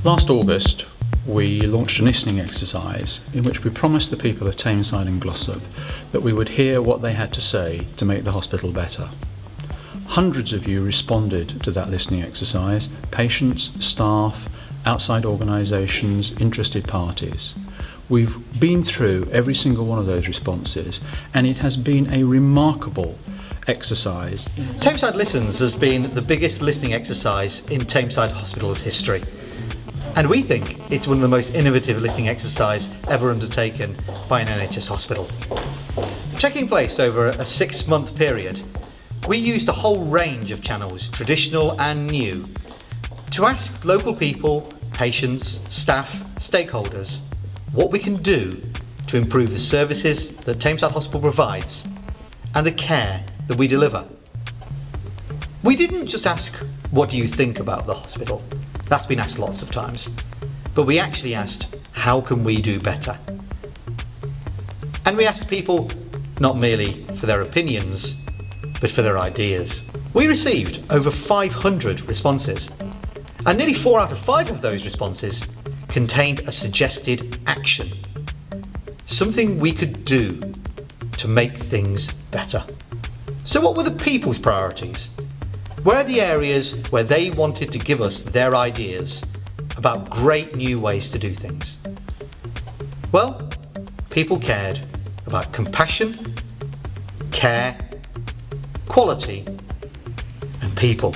Last August, we launched a listening exercise in which we promised the people of Tameside and Glossop that we would hear what they had to say to make the hospital better. Hundreds of you responded to that listening exercise: patients, staff, outside organisations, interested parties. We've been through every single one of those responses, and it has been a remarkable exercise. Tameside Listens has been the biggest listening exercise in Tameside Hospital's history. And we think it's one of the most innovative listening exercises ever undertaken by an NHS hospital. Taking place over a 6-month period, we used a whole range of channels, traditional and new, to ask local people, patients, staff, stakeholders, what we can do to improve the services that Tameside Hospital provides and the care that we deliver. We didn't just ask, what do you think about the hospital? That's been asked lots of times. But we actually asked, how can we do better? And we asked people not merely for their opinions, but for their ideas. We received over 500 responses, and nearly 4 out of 5 of those responses contained a suggested action. Something we could do to make things better. So what were the people's priorities? Where are the areas where they wanted to give us their ideas about great new ways to do things? Well, people cared about compassion, care, quality, and people.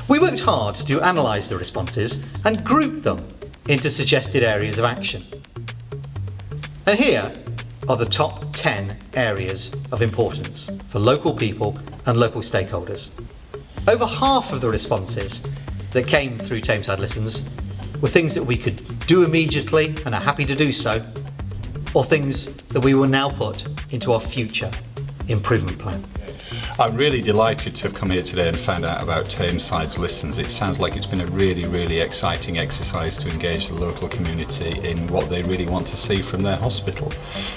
We worked hard to analyse the responses and group them into suggested areas of action. And here are the top 10 areas of importance for local people and local stakeholders. Over half of the responses that came through Tameside Listens were things that we could do immediately and are happy to do so, or things that we will now put into our future improvement plan. I'm really delighted to have come here today and found out about Tameside's Listens. It sounds like it's been a really exciting exercise to engage the local community in what they really want to see from their hospital.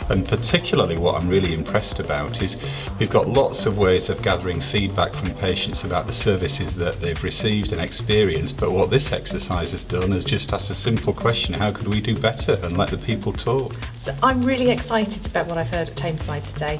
And particularly what I'm really impressed about is we've got lots of ways of gathering feedback from patients about the services that they've received and experienced, but what this exercise has done is just ask a simple question: how could we do better, and let the people talk. So I'm really excited about what I've heard at Tameside today.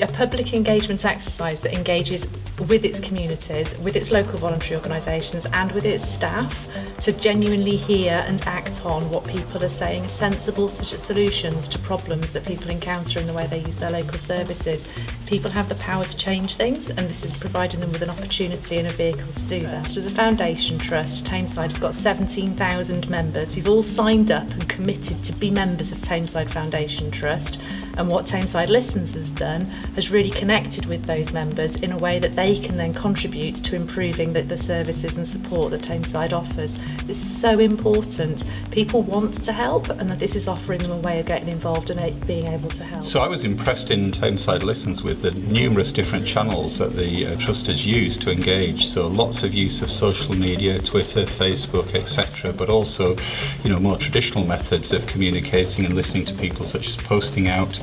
A public engagement exercise that engages with its communities, with its local voluntary organisations and with its staff to genuinely hear and act on what people are saying are sensible solutions to problems that people encounter in the way they use their local services. People have the power to change things, and this is providing them with an opportunity and a vehicle to do that. As a foundation trust, Tameside has got 17,000 members who've all signed up and committed to be members of Tameside Foundation Trust, and what Tameside Listens has done has really connected with those members in a way that they can then contribute to improving the services and support that Tameside offers. It's so important. People want to help, and that this is offering them a way of getting involved and being able to help. So I was impressed in Tameside Listens with the numerous different channels that the Trust has used to engage. So lots of use of social media, Twitter, Facebook, etc., but also, more traditional methods of communicating and listening to people, such as posting out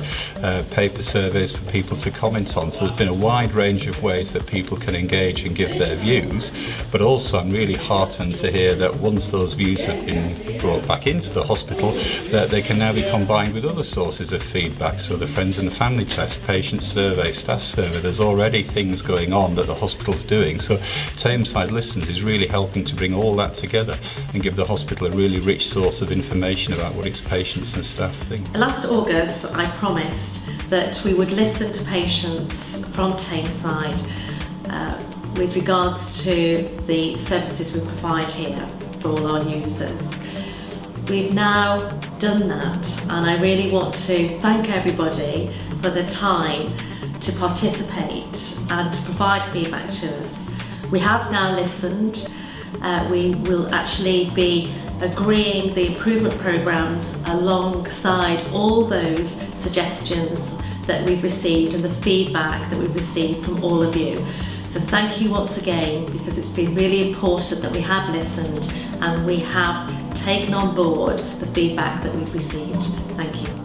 paper surveys for people to comment on. So there's been a wide range of ways that people can engage and give their views, but also I'm really heartened to hear that once those views have been brought back into the hospital, that they can now be combined with other sources of feedback. So the Friends and the Family Test, patient survey, staff survey, there's already things going on that the hospital's doing. So Tameside Listens is really helping to bring all that together and give the hospital a really rich source of information about what its patients and staff think. Last August I promised that we would listen to patients from Tameside with regards to the services we provide here for all our users. We've now done that, and I really want to thank everybody for the time to participate and to provide feedback to us. We have now listened. We will actually be agreeing the improvement programmes alongside all those suggestions that we've received and the feedback that we've received from all of you. So thank you once again, because it's been really important that we have listened and we have taken on board the feedback that we've received. Thank you.